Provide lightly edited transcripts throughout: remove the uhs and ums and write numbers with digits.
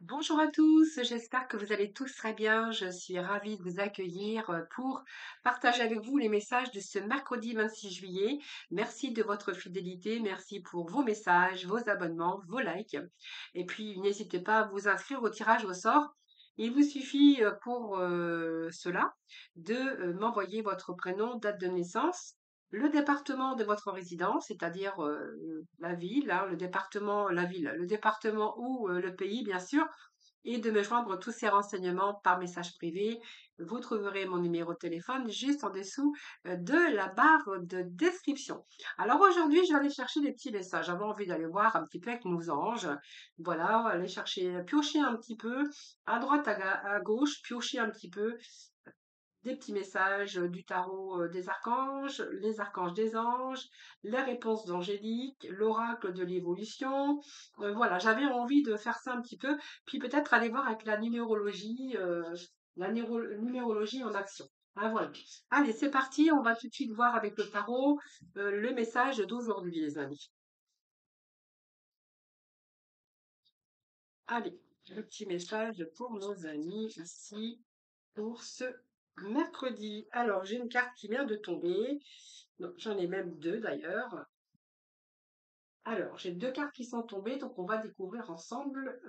Bonjour à tous, j'espère que vous allez tous très bien. Je suis ravie de vous accueillir pour partager avec vous les messages de ce mercredi 26 juillet. Merci de votre fidélité, merci pour vos messages, vos abonnements, vos likes. Et puis n'hésitez pas à vous inscrire au tirage au sort. Il vous suffit pour cela de m'envoyer votre prénom, date de naissance, le département de votre résidence, c'est-à-dire la ville, hein, le département, la ville, le département ou le pays, bien sûr, et de me joindre tous ces renseignements par message privé. Vous trouverez mon numéro de téléphone juste en dessous de la barre de description. Alors aujourd'hui, je vais aller chercher des petits messages. J'avais envie d'aller voir un petit peu avec nos anges. Voilà, aller chercher, piocher un petit peu, à droite, à gauche, piocher un petit peu des petits messages du tarot des archanges, les archanges des anges, les réponses d'Angélique, l'oracle de l'évolution. Voilà, j'avais envie de faire ça un petit peu, puis peut-être aller voir avec la numérologie, numérologie en action. Ah, voilà. Allez, c'est parti, on va tout de suite voir avec le tarot le message d'aujourd'hui, les amis. Allez, le petit message pour nos amis ici pour ce mercredi. Alors, j'ai une carte qui vient de tomber. Non, j'en ai même deux d'ailleurs. Alors, j'ai deux cartes qui sont tombées, donc on va découvrir ensemble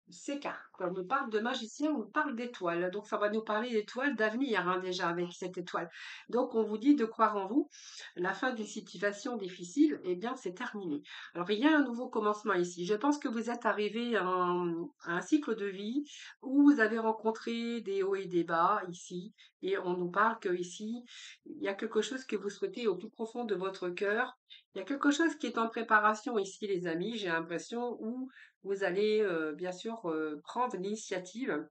ces cartes. On me parle de magicien, on me parle d'étoiles. Donc, ça va nous parler d'étoiles d'avenir, hein, déjà, avec cette étoile. Donc, on vous dit de croire en vous. La fin d'une situation difficile, eh bien, c'est terminé. Alors, il y a un nouveau commencement ici. Je pense que vous êtes arrivé à un cycle de vie où vous avez rencontré des hauts et des bas ici. Et on nous parle que ici, il y a quelque chose que vous souhaitez au plus profond de votre cœur. Il y a quelque chose qui est en préparation ici, les amis, j'ai l'impression, où vous allez bien sûr prendre l'initiative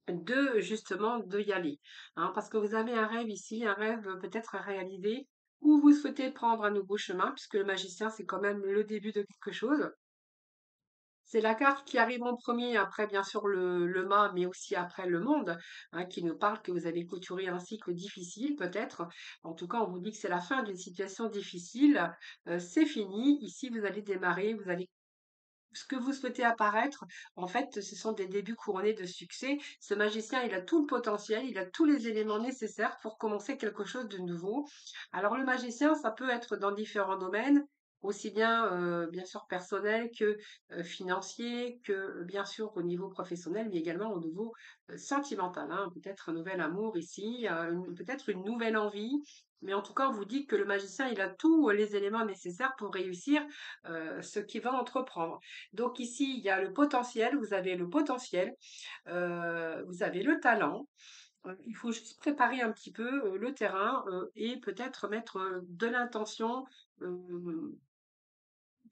de justement de y aller. Hein, parce que vous avez un rêve ici, un rêve peut-être à réaliser, ou vous souhaitez prendre un nouveau chemin, puisque le magicien, c'est quand même le début de quelque chose. C'est la carte qui arrive en premier, après bien sûr le mât, mais aussi après le monde, hein, qui nous parle que vous avez clôturé un cycle difficile, peut-être. En tout cas, on vous dit que c'est la fin d'une situation difficile. C'est fini. Ici, vous allez démarrer, vous allez ce que vous souhaitez apparaître, en fait, ce sont des débuts couronnés de succès. Ce magicien, il a tout le potentiel, il a tous les éléments nécessaires pour commencer quelque chose de nouveau. Alors, le magicien, ça peut être dans différents domaines, aussi bien, bien sûr, personnel que financier, que bien sûr au niveau professionnel, mais également au niveau sentimental, hein. Peut-être un nouvel amour ici, peut-être une nouvelle envie. Mais en tout cas, on vous dit que le magicien, il a tous les éléments nécessaires pour réussir ce qu'il va entreprendre. Donc ici, il y a le potentiel, vous avez le potentiel, vous avez le talent. Il faut juste préparer un petit peu le terrain et peut-être mettre de l'intention, euh,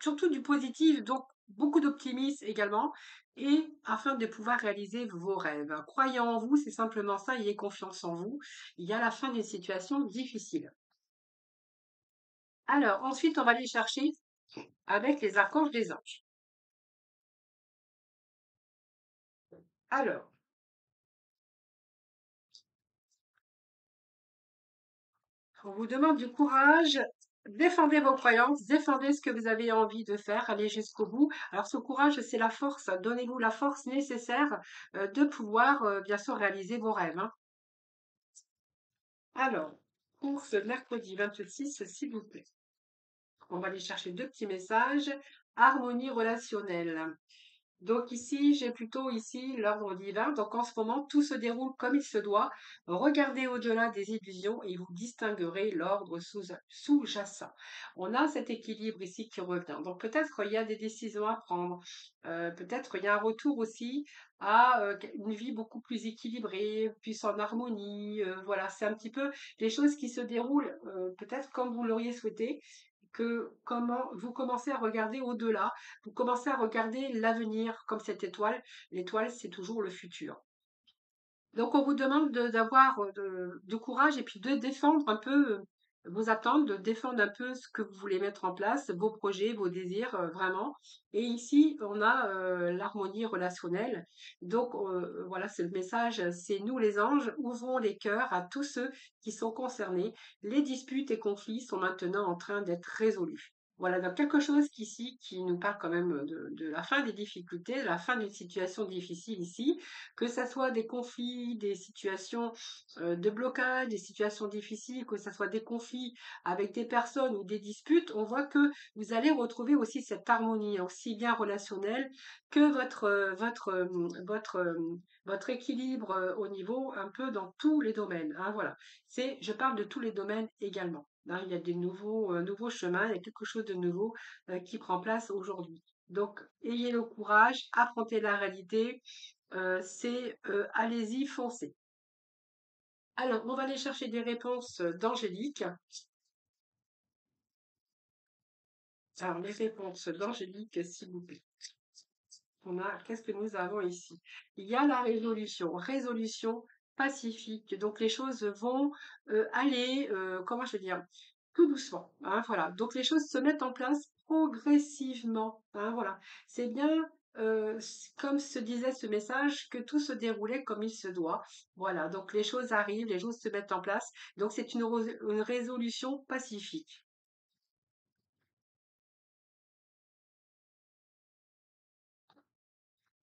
surtout du positif, donc beaucoup d'optimisme également, et afin de pouvoir réaliser vos rêves. Croyez en vous, c'est simplement ça, ayez confiance en vous. Il y a la fin d'une situation difficile. Alors, ensuite, on va aller chercher avec les archanges des anges. Alors, on vous demande du courage, défendez vos croyances, défendez ce que vous avez envie de faire, allez jusqu'au bout. Alors ce courage, c'est la force, donnez-vous la force nécessaire de pouvoir bien sûr réaliser vos rêves, hein. Alors, pour ce mercredi 26, s'il vous plaît, on va aller chercher deux petits messages. Harmonie relationnelle. Donc ici, j'ai plutôt ici l'ordre divin. Donc en ce moment, tout se déroule comme il se doit. Regardez au-delà des illusions et vous distinguerez l'ordre sous-jacent. On a cet équilibre ici qui revient. Donc peut-être il y a des décisions à prendre. Peut-être il y a un retour aussi à une vie beaucoup plus équilibrée, plus en harmonie. Voilà, c'est un petit peu les choses qui se déroulent peut-être comme vous l'auriez souhaité, que comment vous commencez à regarder au-delà, vous commencez à regarder l'avenir comme cette étoile. L'étoile, c'est toujours le futur. Donc, on vous demande d'avoir du courage et puis de défendre un peu vos attentes, de défendre un peu ce que vous voulez mettre en place, vos projets, vos désirs, vraiment. Et ici, on a l'harmonie relationnelle. Donc, voilà, c'est le message, c'est nous les anges, ouvrons les cœurs à tous ceux qui sont concernés. Les disputes et conflits sont maintenant en train d'être résolus. Voilà, donc quelque chose qu'ici qui nous parle quand même de la fin des difficultés, de la fin d'une situation difficile ici, que ça soit des conflits, des situations de blocage, des situations difficiles, que ça soit des conflits avec des personnes ou des disputes, on voit que vous allez retrouver aussi cette harmonie, aussi bien relationnelle que votre équilibre au niveau un peu dans tous les domaines, hein, voilà. Je parle de tous les domaines également, hein. Il y a des nouveaux chemins, il y a quelque chose de nouveau qui prend place aujourd'hui. Donc, ayez le courage, affrontez la réalité, allez-y, foncez. Alors, on va aller chercher des réponses d'Angélique. Alors, les réponses d'Angélique, s'il vous plaît. Qu'est-ce que nous avons ici? Il y a la résolution pacifique. Donc les choses vont aller, comment je veux dire, tout doucement, hein, voilà. Donc les choses se mettent en place progressivement, hein, voilà. C'est bien, comme se disait ce message, que tout se déroulait comme il se doit. Voilà, donc les choses arrivent, les choses se mettent en place. Donc c'est une résolution pacifique.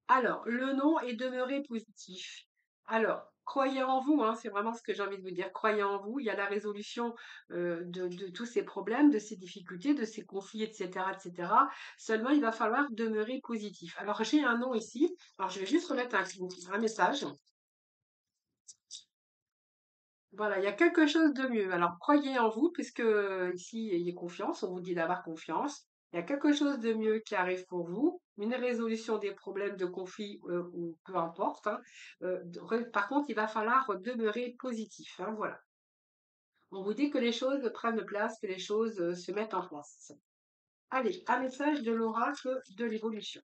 Alors, le nom est demeuré positif. Alors, croyez en vous, hein, c'est vraiment ce que j'ai envie de vous dire. Croyez en vous. Il y a la résolution de tous ces problèmes, de ces difficultés, de ces conflits, etc., etc. Seulement, il va falloir demeurer positif. Alors, j'ai un nom ici. Alors, je vais juste remettre un message. Voilà, il y a quelque chose de mieux. Alors, croyez en vous, puisque ici, ayez confiance. On vous dit d'avoir confiance. Il y a quelque chose de mieux qui arrive pour vous, une résolution des problèmes de conflit ou peu importe, hein. Par contre, il va falloir demeurer positif, hein, voilà. On vous dit que les choses prennent place, que les choses se mettent en place. Allez, un message de l'oracle de l'évolution.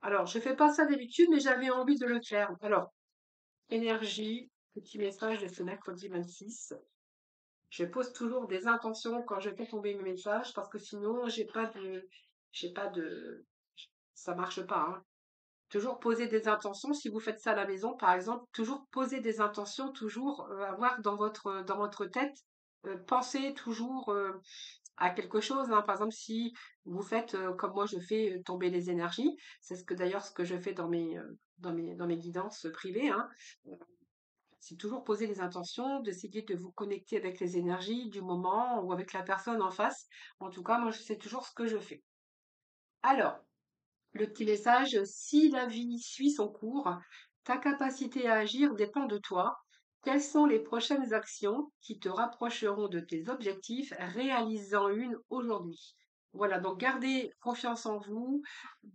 Alors, je fais pas ça d'habitude, mais j'avais envie de le faire. Alors, énergie, petit message de ce mercredi 26. Je pose toujours des intentions quand je fais tomber mes messages parce que sinon, j'ai pas de, ça marche pas, hein. Toujours poser des intentions. Si vous faites ça à la maison, par exemple, toujours poser des intentions, toujours avoir dans votre tête, penser toujours à quelque chose, hein. Par exemple, si vous faites comme moi, je fais tomber les énergies, c'est ce que je fais dans mes guidances privées, hein. C'est toujours poser les intentions, d'essayer de vous connecter avec les énergies du moment ou avec la personne en face. En tout cas, moi, je sais toujours ce que je fais. Alors, le petit message, si la vie suit son cours, ta capacité à agir dépend de toi. Quelles sont les prochaines actions qui te rapprocheront de tes objectifs, réalisant une aujourd'hui? Voilà, donc gardez confiance en vous,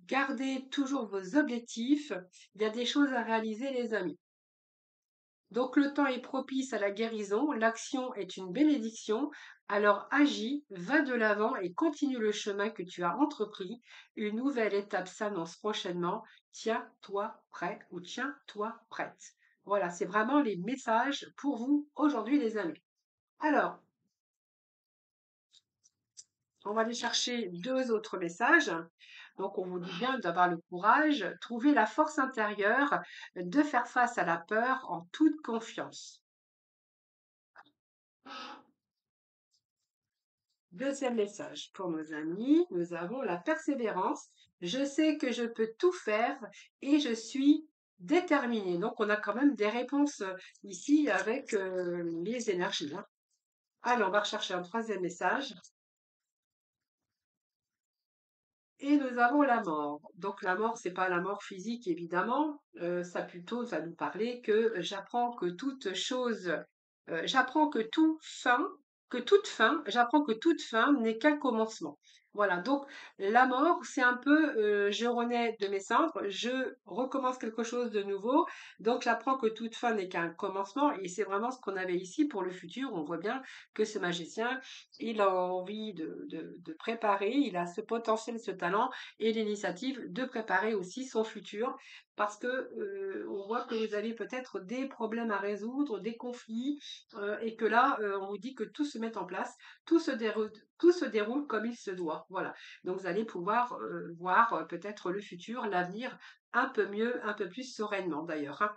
gardez toujours vos objectifs. Il y a des choses à réaliser, les amis. Donc le temps est propice à la guérison, l'action est une bénédiction, alors agis, va de l'avant et continue le chemin que tu as entrepris. Une nouvelle étape s'annonce prochainement. Tiens-toi prêt ou tiens-toi prête. Voilà, c'est vraiment les messages pour vous aujourd'hui, les amis. Alors, on va aller chercher deux autres messages. Donc, on vous dit bien d'avoir le courage, trouver la force intérieure, de faire face à la peur en toute confiance. Deuxième message pour nos amis, nous avons la persévérance. Je sais que je peux tout faire et je suis déterminée. Donc, on a quand même des réponses ici avec les énergies, hein. Allez, on va rechercher un troisième message. Et nous avons la mort. Donc la mort, c'est pas la mort physique, évidemment. Ça plutôt va nous parler que j'apprends que j'apprends que toute fin n'est qu'un commencement. Voilà, donc la mort, c'est un peu, je renais de mes cendres, je recommence quelque chose de nouveau, donc j'apprends que toute fin n'est qu'un commencement, et c'est vraiment ce qu'on avait ici pour le futur. On voit bien que ce magicien, il a envie de préparer, il a ce potentiel, ce talent et l'initiative de préparer aussi son futur parce que on voit que vous avez peut-être des problèmes à résoudre, des conflits et que là, on vous dit que tout se met en place, tout se déroule comme il se doit. Voilà. Donc vous allez pouvoir voir peut-être le futur, l'avenir un peu mieux, un peu plus sereinement d'ailleurs, hein.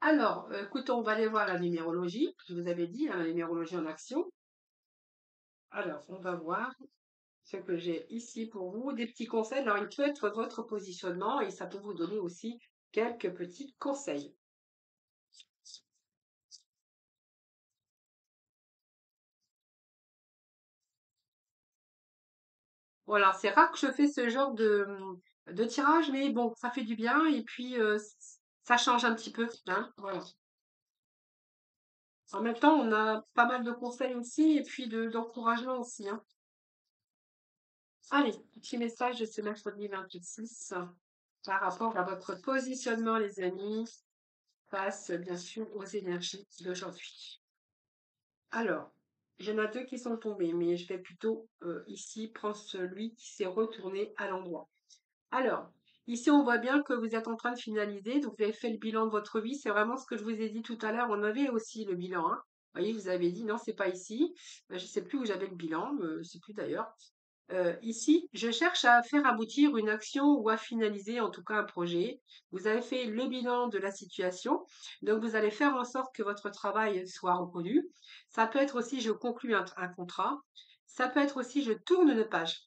Alors, écoutez, on va aller voir la numérologie. Je vous avais dit, hein, la numérologie en action. Alors, on va voir ce que j'ai ici pour vous. Des petits conseils. Alors, il peut être votre positionnement et ça peut vous donner aussi quelques petits conseils. Voilà, c'est rare que je fais ce genre de tirage, mais bon, ça fait du bien et puis ça change un petit peu, hein, voilà. En même temps, on a pas mal de conseils aussi et puis d'encouragement aussi, hein. Allez, petit message de ce mercredi 26 par rapport à votre positionnement, les amis, face bien sûr aux énergies d'aujourd'hui. Alors, il y en a deux qui sont tombés, mais je vais plutôt ici prendre celui qui s'est retourné à l'endroit. Alors, ici, on voit bien que vous êtes en train de finaliser, donc vous avez fait le bilan de votre vie. C'est vraiment ce que je vous ai dit tout à l'heure. On avait aussi le bilan, hein. Vous voyez, vous avez dit non, c'est pas ici. Je ne sais plus où j'avais le bilan, je ne sais plus d'ailleurs. Ici, je cherche à faire aboutir une action ou à finaliser en tout cas un projet. Vous avez fait le bilan de la situation, donc vous allez faire en sorte que votre travail soit reconnu. Ça peut être aussi je conclus un contrat. Ça peut être aussi je tourne une page.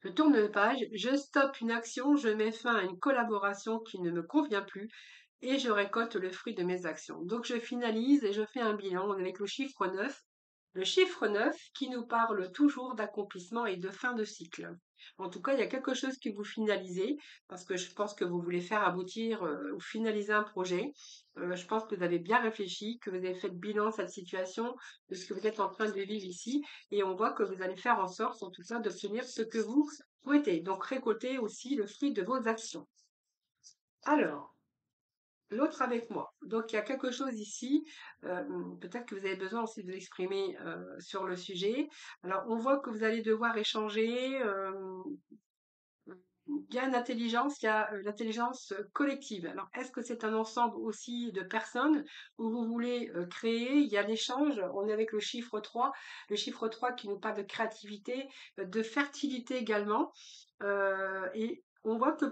Je tourne une page, je stoppe une action, je mets fin à une collaboration qui ne me convient plus et je récolte le fruit de mes actions. Donc je finalise et je fais un bilan avec le chiffre 9. Le chiffre 9 qui nous parle toujours d'accomplissement et de fin de cycle. En tout cas, il y a quelque chose que vous finalisez parce que je pense que vous voulez faire aboutir ou finaliser un projet. Je pense que vous avez bien réfléchi, que vous avez fait le bilan de cette situation, de ce que vous êtes en train de vivre ici et on voit que vous allez faire en sorte, en tout cas, d'obtenir ce que vous souhaitez. Donc, récolter aussi le fruit de vos actions. Alors, l'autre avec moi. Donc, il y a quelque chose ici. Peut-être que vous avez besoin aussi de l'exprimer sur le sujet. Alors, on voit que vous allez devoir échanger. Il y a une intelligence, il y a l'intelligence collective. Alors, est-ce que c'est un ensemble aussi de personnes où vous voulez créer? Il y a l'échange. On est avec le chiffre 3 qui nous parle de créativité, de fertilité également. Et on voit que,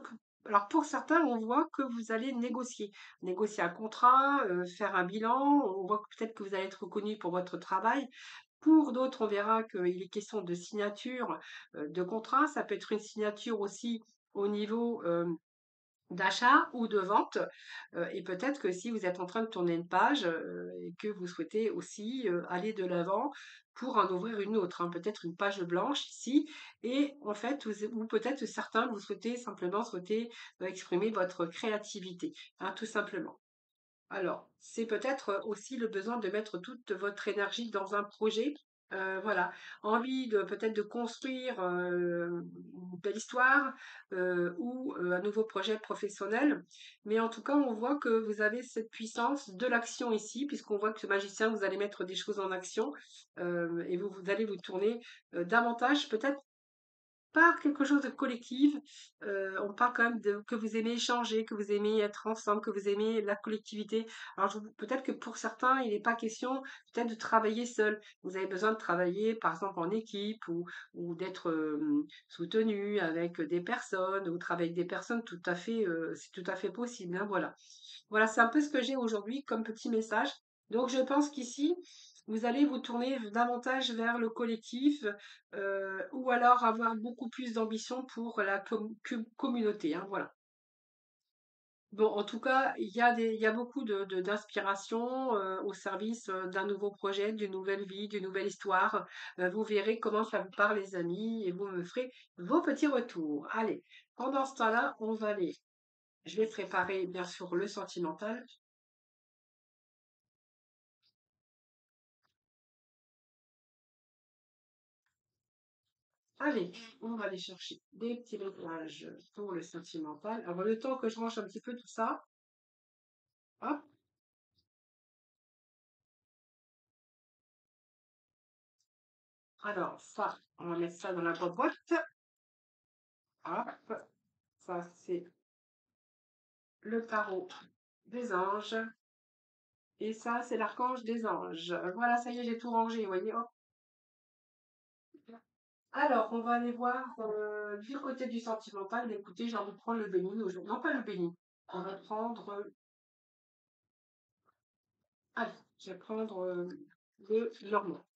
alors pour certains, on voit que vous allez négocier un contrat, faire un bilan. On voit que peut-être que vous allez être reconnu pour votre travail. Pour d'autres, on verra qu'il est question de signature de contrat. Ça peut être une signature aussi au niveau d'achat ou de vente. Et peut-être que si vous êtes en train de tourner une page et que vous souhaitez aussi aller de l'avant pour en ouvrir une autre, hein, peut-être une page blanche ici. Et en fait, ou peut-être certains, vous souhaitez simplement exprimer votre créativité, hein, tout simplement. Alors, c'est peut-être aussi le besoin de mettre toute votre énergie dans un projet. Voilà, envie de peut-être de construire une belle histoire ou un nouveau projet professionnel. Mais en tout cas, on voit que vous avez cette puissance de l'action ici, puisqu'on voit que ce magicien, vous allez mettre des choses en action et vous allez vous tourner davantage peut-être pas quelque chose de collectif. On parle quand même de que vous aimez échanger, que vous aimez être ensemble, que vous aimez la collectivité. Alors peut-être que pour certains, il n'est pas question peut-être de travailler seul. Vous avez besoin de travailler, par exemple, en équipe ou d'être soutenu avec des personnes ou travailler avec des personnes tout à fait, c'est tout à fait possible, hein, voilà. Voilà, c'est un peu ce que j'ai aujourd'hui comme petit message. Donc je pense qu'ici, vous allez vous tourner davantage vers le collectif ou alors avoir beaucoup plus d'ambition pour la communauté, hein, voilà. Bon, en tout cas, il y a beaucoup d'inspiration au service d'un nouveau projet, d'une nouvelle vie, d'une nouvelle histoire. Vous verrez comment ça vous parle, les amis, et vous me ferez vos petits retours. Allez, pendant ce temps-là, je vais préparer bien sûr le sentimental. Allez, on va aller chercher des petits réglages pour le sentimental. Alors, le temps que je range un petit peu tout ça, hop, alors ça, on va mettre ça dans la boîte. Hop, ça c'est le tarot des anges. Et ça, c'est l'archange des anges. Voilà, ça y est, j'ai tout rangé, vous voyez. Hop. Alors, on va aller voir du côté du sentimental. Mais écoutez, j'ai envie de prendre le béni aujourd'hui. Non, pas le béni. On va prendre. Allez, je vais prendre le normand.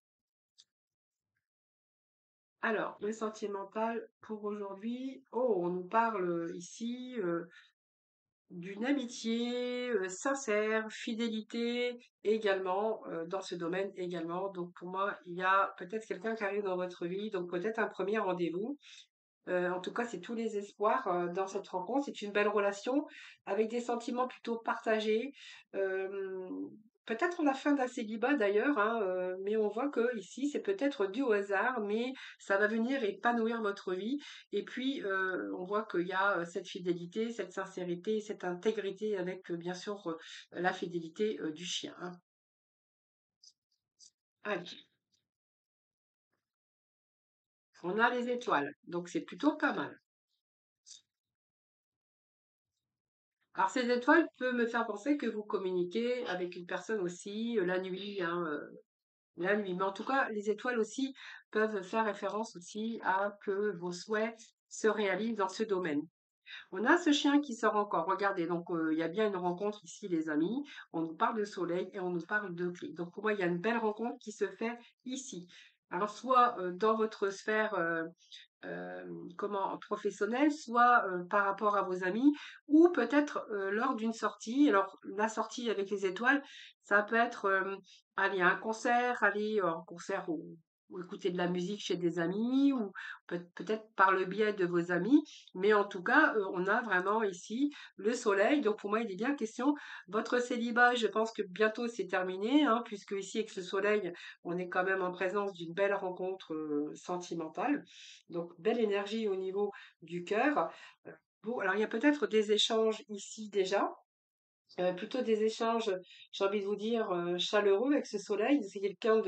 Alors, le sentimental pour aujourd'hui. Oh, on nous parle ici d'une amitié sincère, fidélité également, dans ce domaine également. Donc pour moi, il y a peut-être quelqu'un qui arrive dans votre vie, donc peut-être un premier rendez-vous. En tout cas, c'est tous les espoirs dans cette rencontre. C'est une belle relation avec des sentiments plutôt partagés. Euh, Peut-être la fin d'un célibat d'ailleurs, hein, mais on voit que ici, c'est peut-être dû au hasard, mais ça va venir épanouir votre vie. Et puis, on voit qu'il y a cette fidélité, cette sincérité, cette intégrité avec, bien sûr, la fidélité du chien, hein. Allez, on a les étoiles, donc c'est plutôt pas mal. Alors, ces étoiles peuvent me faire penser que vous communiquez avec une personne aussi la nuit, hein, la nuit. Mais en tout cas, les étoiles aussi peuvent faire référence aussi à que vos souhaits se réalisent dans ce domaine. On a ce chien qui sort encore. Regardez, donc il y a bien une rencontre ici, les amis. On nous parle de soleil et on nous parle de clé. Donc pour moi, il y a une belle rencontre qui se fait ici. Alors soit dans votre sphère comment professionnelle, soit par rapport à vos amis, ou peut-être lors d'une sortie. Alors la sortie avec les étoiles, ça peut être aller à un concert, aller en concert ou écouter de la musique chez des amis, ou peut-être par le biais de vos amis. Mais en tout cas, on a vraiment ici le soleil. Donc pour moi, il est bien question. Votre célibat, je pense que bientôt c'est terminé, hein, puisque ici avec ce soleil, on est quand même en présence d'une belle rencontre sentimentale. Donc, belle énergie au niveau du cœur. Bon, alors il y a peut-être des échanges ici déjà, plutôt des échanges, j'ai envie de vous dire, chaleureux avec ce soleil. C'est quelqu'un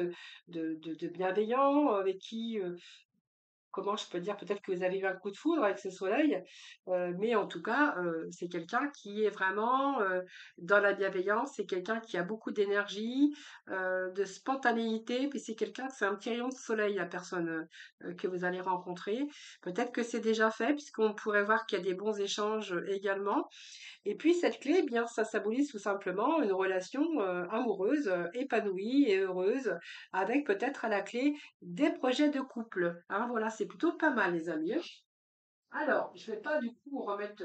de bienveillant, avec qui comment je peux dire? Peut-être que vous avez eu un coup de foudre avec ce soleil, mais en tout cas, c'est quelqu'un qui est vraiment, dans la bienveillance. C'est quelqu'un qui a beaucoup d'énergie, de spontanéité, puis c'est un petit rayon de soleil, la personne, que vous allez rencontrer. Peut-être que c'est déjà fait puisqu'on pourrait voir qu'il y a des bons échanges, également. Et puis cette clé, eh bien, ça symbolise tout simplement une relation amoureuse, épanouie et heureuse, avec peut-être à la clé des projets de couple, hein. Voilà, c'est plutôt pas mal, les amis, hein. Alors, je vais pas du coup remettre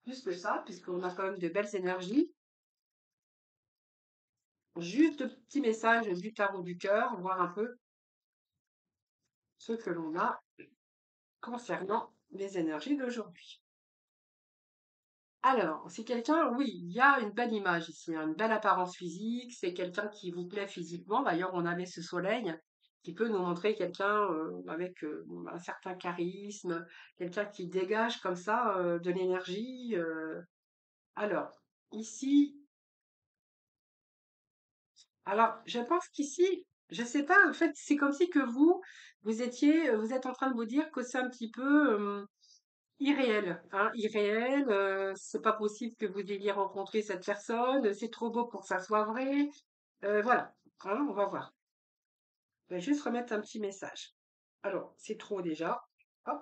plus que ça, puisqu'on a quand même de belles énergies. Juste de petits messages du tarot du cœur, voir un peu ce que l'on a concernant les énergies d'aujourd'hui. Alors, c'est quelqu'un, oui, il y a une belle image ici, hein, une belle apparence physique, c'est quelqu'un qui vous plaît physiquement. D'ailleurs, on avait ce soleil qui peut nous montrer quelqu'un avec un certain charisme, quelqu'un qui dégage comme ça de l'énergie. Alors, ici, alors, je pense qu'ici, je sais pas, en fait, c'est comme si que vous êtes en train de vous dire que c'est un petit peu irréel, hein, irréel, c'est pas possible que vous ayez rencontré cette personne, c'est trop beau pour que ça soit vrai. Voilà, hein, on va voir. Je vais juste remettre un petit message. Alors, c'est trop déjà. Hop,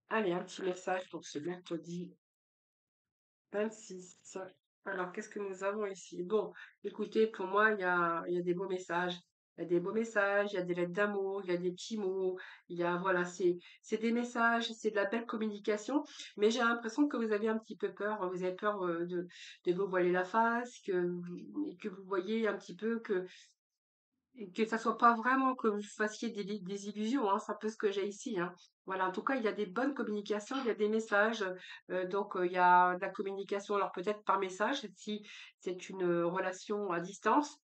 allez, un petit message pour ce mercredi 26. Alors, qu'est-ce que nous avons ici? Bon, écoutez, pour moi, il y a des beaux messages. Il y a des beaux messages, il y a des lettres d'amour, il y a des petits mots, il y a, voilà, c'est des messages, c'est de la belle communication, mais j'ai l'impression que vous avez un petit peu peur, hein. Vous avez peur de vous voiler la face, que vous voyez un petit peu que ça soit pas vraiment que vous fassiez des illusions, hein, c'est un peu ce que j'ai ici, hein. Voilà, en tout cas, il y a des bonnes communications, il y a des messages, donc il y a de la communication, alors peut-être par message, si c'est une relation à distance,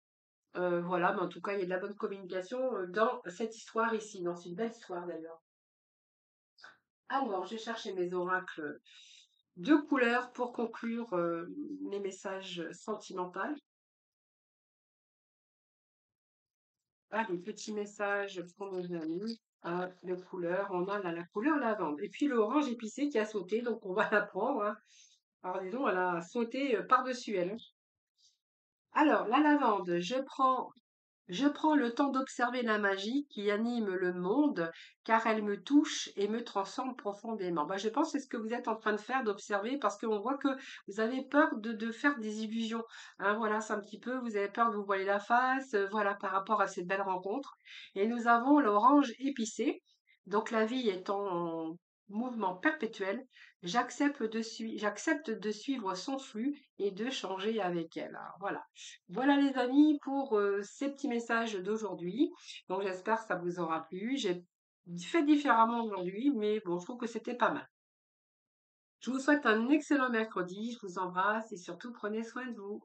voilà, mais en tout cas, il y a de la bonne communication dans cette histoire ici, dans une belle histoire d'ailleurs. Alors, j'ai cherché mes oracles de couleurs pour conclure mes messages sentimentaux. Ah, les petits messages pour nos amis. Ah, de couleur, on a la couleur lavande. Et puis l'orange épicé qui a sauté, donc on va la prendre, hein. Alors disons, elle a sauté par-dessus elle, hein. Alors, la lavande, je prends Je prends le temps d'observer la magie qui anime le monde, car elle me touche et me transforme profondément. Bah, je pense que c'est ce que vous êtes en train de faire, d'observer, parce qu'on voit que vous avez peur de faire des illusions. Hein, voilà, c'est un petit peu, vous avez peur de vous voiler la face, voilà, par rapport à cette belle rencontre. Et nous avons l'orange épicé. Donc la vie est en mouvement perpétuel. J'accepte de suivre son flux et de changer avec elle. Alors, voilà. Voilà les amis pour ces petits messages d'aujourd'hui. Donc j'espère que ça vous aura plu. J'ai fait différemment aujourd'hui, mais bon, je trouve que c'était pas mal. Je vous souhaite un excellent mercredi. Je vous embrasse et surtout prenez soin de vous.